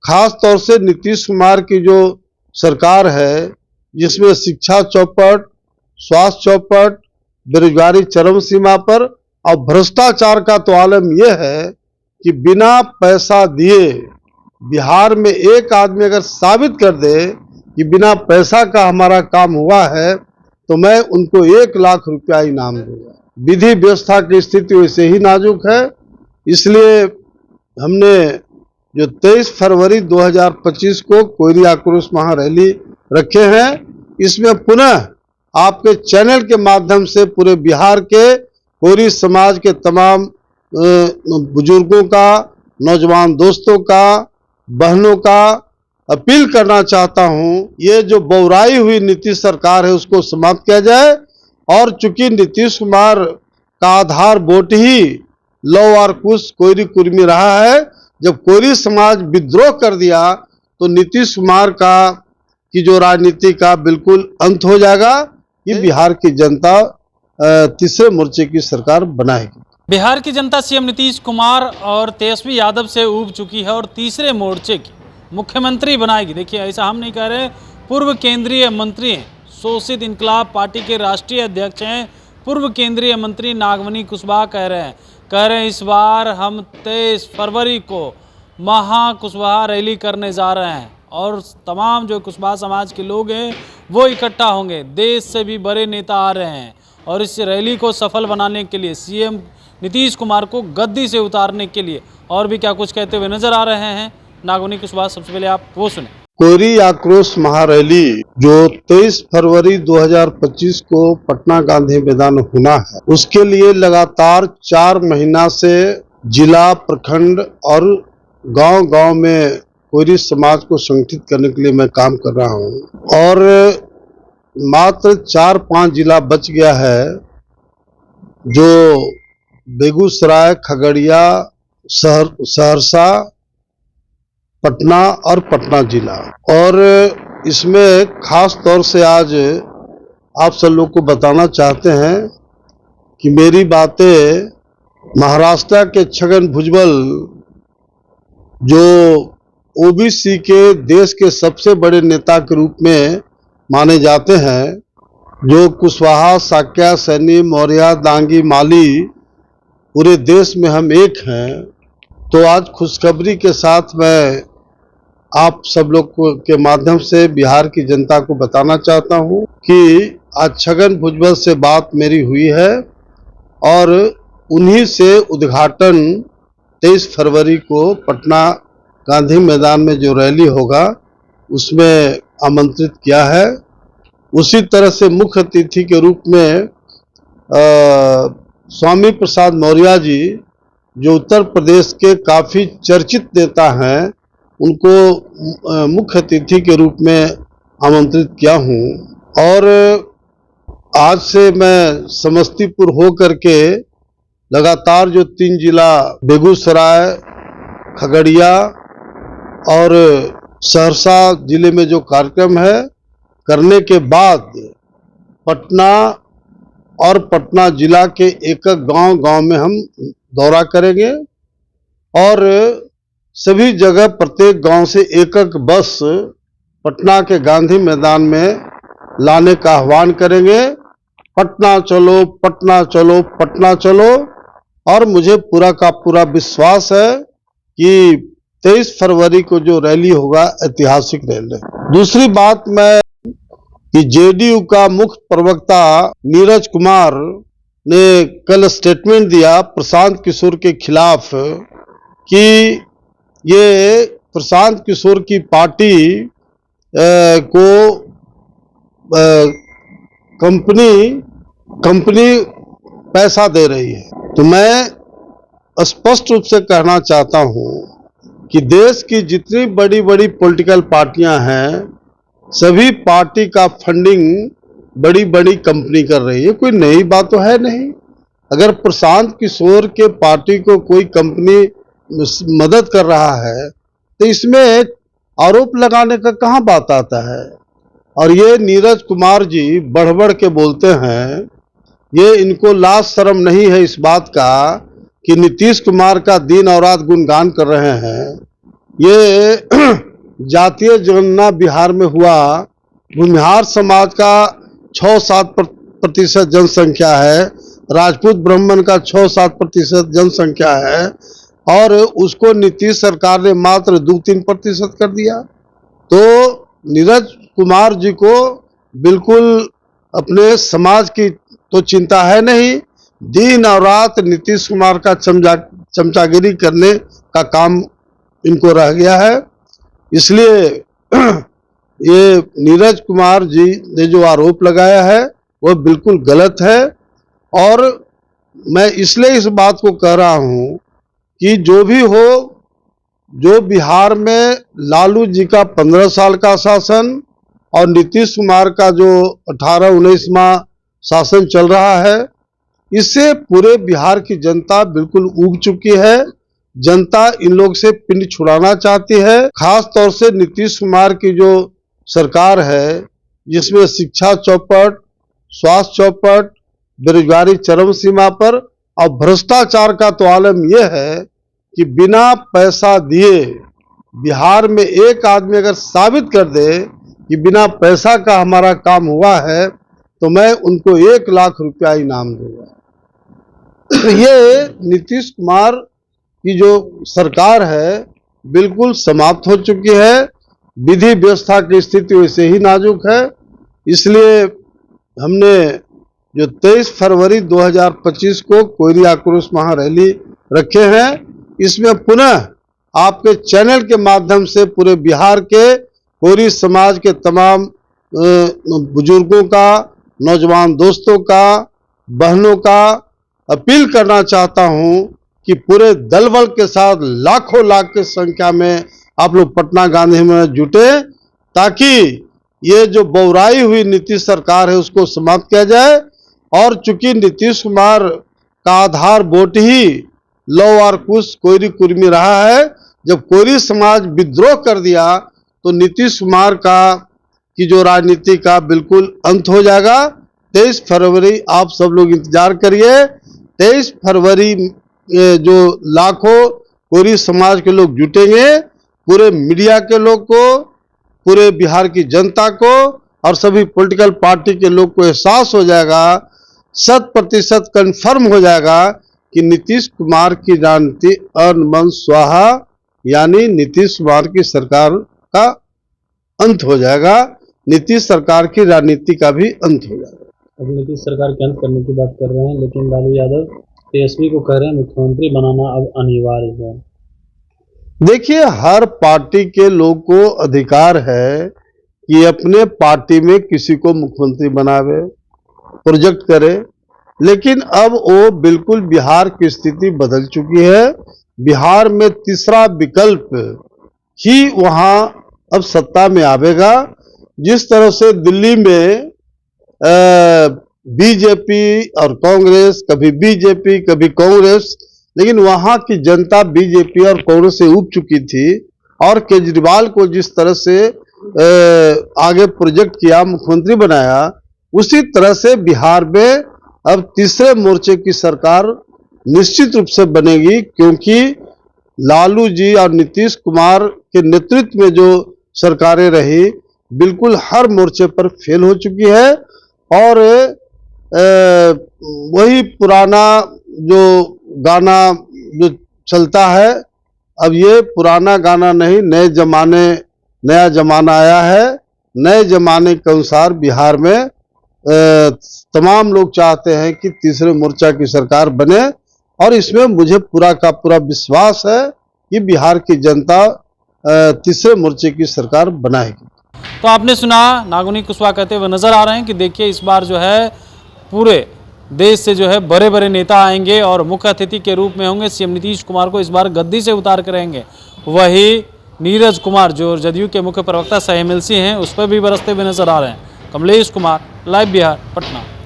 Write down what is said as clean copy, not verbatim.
खास तौर से नीतीश कुमार की जो सरकार है, जिसमें शिक्षा चौपट, स्वास्थ्य चौपट, बेरोजगारी चरम सीमा पर और भ्रष्टाचार का तो आलम यह है कि बिना पैसा दिए बिहार में एक आदमी अगर साबित कर दे कि बिना पैसा का हमारा काम हुआ है तो मैं उनको 1 लाख रुपया इनाम दूंगा। विधि व्यवस्था की स्थिति वैसे ही नाजुक है, इसलिए हमने जो 23 फरवरी 2025 को कोयरी आक्रोश महारैली रखे हैं, इसमें पुनः आपके चैनल के माध्यम से पूरे बिहार के कोयरी समाज के तमाम बुजुर्गों का, नौजवान दोस्तों का, बहनों का अपील करना चाहता हूं, ये जो बौराई हुई नीतीश सरकार है उसको समाप्त किया जाए। और चूंकि नीतीश कुमार का आधार वोट ही लव और कुश कोयरी कुर्मी रहा है, जब कोयरी समाज विद्रोह कर दिया तो नीतीश कुमार की जो राजनीति का बिल्कुल अंत हो जाएगा। ये बिहार की जनता तीसरे मोर्चे की सरकार बनाएगी। बिहार की जनता सीएम नीतीश कुमार और तेजस्वी यादव से ऊब चुकी है और तीसरे मोर्चे की मुख्यमंत्री बनाएगी। देखिए, ऐसा हम नहीं कह रहे, पूर्व केंद्रीय मंत्री हैं, शोषित इंकलाब पार्टी के राष्ट्रीय अध्यक्ष हैं, पूर्व केंद्रीय मंत्री नागमणि कुशवाहा कह रहे हैं इस बार हम 23 फरवरी को महा कुशवाहा रैली करने जा रहे हैं और तमाम जो कुशवाहा समाज के लोग हैं वो इकट्ठा होंगे। देश से भी बड़े नेता आ रहे हैं और इस रैली को सफल बनाने के लिए सीएम नीतीश कुमार को गद्दी से उतारने के लिए और भी क्या कुछ कहते हुए नजर आ रहे हैं नागमणि कुशवाहा। सबसे पहले आप वो सुने। कोयरी आक्रोश महारैली जो 23 फरवरी 2025 को पटना गांधी मैदान होना है, उसके लिए लगातार 4 महीना से जिला, प्रखंड और गांव-गांव में कोयरी समाज को संगठित करने के लिए मैं काम कर रहा हूं और मात्र 4-5 जिला बच गया है, जो बेगूसराय, खगड़िया, सहरसा, पटना और पटना जिला। और इसमें खास तौर से आज आप सब लोग को बताना चाहते हैं कि मेरी बातें महाराष्ट्र के छगन भुजबल, जो ओबीसी के देश के सबसे बड़े नेता के रूप में माने जाते हैं, जो कुशवाहा, साक्या, सैनी, मौर्य, दांगी, माली पूरे देश में हम एक हैं, तो आज खुशखबरी के साथ मैं आप सब लोग के माध्यम से बिहार की जनता को बताना चाहता हूं कि आज छगन भुजबल से बात मेरी हुई है और उन्हीं से उद्घाटन 23 फरवरी को पटना गांधी मैदान में जो रैली होगा उसमें आमंत्रित किया है। उसी तरह से मुख्य अतिथि के रूप में स्वामी प्रसाद मौर्य जी, जो उत्तर प्रदेश के काफी चर्चित नेता हैं, उनको मुख्य अतिथि के रूप में आमंत्रित किया हूं। और आज से मैं समस्तीपुर हो करके लगातार जो 3 जिला बेगूसराय, खगड़िया और सहरसा जिले में जो कार्यक्रम है करने के बाद पटना और पटना जिला के एक गांव में हम दौरा करेंगे और सभी जगह प्रत्येक गांव से एक बस पटना के गांधी मैदान में लाने का आह्वान करेंगे। पटना चलो, पटना चलो, पटना चलो। और मुझे पूरा का पूरा विश्वास है कि 23 फरवरी को जो रैली होगा ऐतिहासिक रैली। दूसरी बात मैं कि जेडीयू का मुख्य प्रवक्ता नीरज कुमार ने कल स्टेटमेंट दिया प्रशांत किशोर के खिलाफ कि ये प्रशांत किशोर की पार्टी को कंपनी पैसा दे रही है। तो मैं स्पष्ट रूप से कहना चाहता हूं कि देश की जितनी बड़ी बड़ी पॉलिटिकल पार्टियां हैं, सभी पार्टी का फंडिंग बड़ी बड़ी कंपनी कर रही है। कोई नई बात तो है नहीं। अगर प्रशांत किशोर के पार्टी को कोई कंपनी मदद कर रहा है तो इसमें आरोप लगाने का कहां बात आता है। और ये नीरज कुमार जी बढ़ बढ़ के बोलते हैं, ये इनको लाज शर्म नहीं है इस बात का कि नीतीश कुमार का दिन और रात गुणगान कर रहे हैं। ये जातीय जनगणना बिहार में हुआ, भूमिहार समाज का 6-7% जनसंख्या है, राजपूत ब्राह्मण का 6-7% जनसंख्या है, और उसको नीतीश सरकार ने मात्र 2-3% कर दिया। तो नीरज कुमार जी को बिल्कुल अपने समाज की तो चिंता है नहीं, दिन और रात नीतीश कुमार का चमचागिरी करने का काम इनको रह गया है। इसलिए ये नीरज कुमार जी ने जो आरोप लगाया है वो बिल्कुल गलत है। और मैं इसलिए इस बात को कह रहा हूं कि जो भी हो, जो बिहार में लालू जी का 15 साल का शासन और नीतीश कुमार का जो 18-19वां शासन चल रहा है, इससे पूरे बिहार की जनता बिल्कुल ऊब चुकी है। जनता इन लोग से पिंड छुड़ाना चाहती है। खास तौर से नीतीश कुमार की जो सरकार है, जिसमें शिक्षा चौपट, स्वास्थ्य चौपट, बेरोजगारी चरम सीमा पर, और भ्रष्टाचार का तो आलम यह है कि बिना पैसा दिए बिहार में एक आदमी अगर साबित कर दे कि बिना पैसा का हमारा काम हुआ है तो मैं उनको 1 लाख रुपया इनाम दूंगा। तो ये नीतीश कुमार की जो सरकार है बिल्कुल समाप्त हो चुकी है। विधि व्यवस्था की स्थिति वैसे ही नाजुक है। इसलिए हमने जो 23 फरवरी 2025 को कोयरी आक्रोश महारैली रखे हैं, इसमें पुनः आपके चैनल के माध्यम से पूरे बिहार के कोयरी समाज के तमाम बुजुर्गों का, नौजवान दोस्तों का, बहनों का अपील करना चाहता हूं कि पूरे दल बल के साथ लाखों लाख की संख्या में आप लोग पटना गांधी में जुटे, ताकि ये जो बौराई हुई नीतीश सरकार है उसको समाप्त किया जाए। और चूंकि नीतीश कुमार का आधार वोट ही लौ और कुश कोयरी कुर्मी रहा है, जब कोयरी समाज विद्रोह कर दिया तो नीतीश कुमार की जो राजनीति का बिल्कुल अंत हो जाएगा। 23 फरवरी आप सब लोग इंतजार करिए। 23 फरवरी जो लाखों कोयरी समाज के लोग जुटेंगे, पूरे मीडिया के लोग को, पूरे बिहार की जनता को और सभी पॉलिटिकल पार्टी के लोग को एहसास हो जाएगा, 100% कन्फर्म हो जाएगा कि नीतीश कुमार की राजनीति अन मन स्वाहा, यानी नीतीश कुमार की सरकार का अंत हो जाएगा, नीतीश सरकार की राजनीति का भी अंत हो जाएगा। अब नीतीश सरकार के अंत करने की बात कर रहे हैं, लेकिन लालू यादव तेजस्वी को कह रहे हैं मुख्यमंत्री बनाना अब अनिवार्य है। देखिए, हर पार्टी के लोग को अधिकार है कि अपने पार्टी में किसी को मुख्यमंत्री बनावे, प्रोजेक्ट करे, लेकिन अब वो बिल्कुल बिहार की स्थिति बदल चुकी है। बिहार में तीसरा विकल्प ही वहां अब सत्ता में आवेगा। जिस तरह से दिल्ली में बीजेपी और कांग्रेस, कभी बीजेपी कभी कांग्रेस, लेकिन वहां की जनता बीजेपी और कांग्रेस से उब चुकी थी, और केजरीवाल को जिस तरह से आगे प्रोजेक्ट किया, मुख्यमंत्री बनाया, उसी तरह से बिहार में अब तीसरे मोर्चे की सरकार निश्चित रूप से बनेगी, क्योंकि लालू जी और नीतीश कुमार के नेतृत्व में जो सरकारें रही बिल्कुल हर मोर्चे पर फेल हो चुकी है। और वही पुराना जो गाना जो चलता है, अब ये पुराना गाना नहीं, नया जमाना आया है। नए जमाने के अनुसार बिहार में तमाम लोग चाहते हैं कि तीसरे मोर्चा की सरकार बने, और इसमें मुझे पूरा का पूरा विश्वास है कि बिहार की जनता तीसरे मोर्चे की सरकार बनाएगी। तो आपने सुना नागुनी कुशवाहा कहते हुए नजर आ रहे हैं कि देखिए इस बार जो है पूरे देश से जो है बड़े बड़े नेता आएंगे और मुख्य अतिथि के रूप में होंगे। सीएम नीतीश कुमार को इस बार गद्दी से उतार कर रहेंगे। वही नीरज कुमार जो जदयू के मुख्य प्रवक्ता सह एमएलसी हैं, उस पर भी बरसते हुए नजर आ रहे हैं। कमलेश कुमार, लाइव बिहार, पटना।